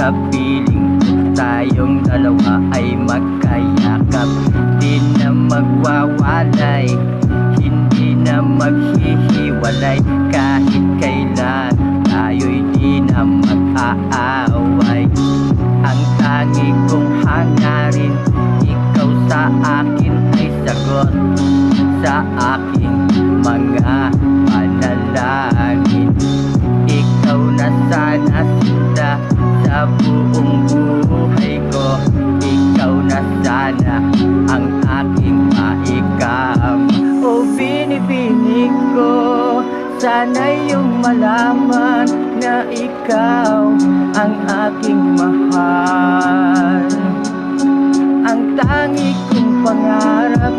sa piling ko, tayong dalawa ay magkayakap. Di na magwawalay, hindi na maghihiwalay. Kahit kailan tayo'y di na mag-aaway. Ang tangi kong hangarin, ikaw sa akin ay sagot sa aking mga panalangin. Ikaw na sana sinta sa buong buhay ko. Ikaw na sana ang aking maikama. O binibini ko, sana iyong malaman na ikaw ang aking mahal. Ang tangi kong pangarap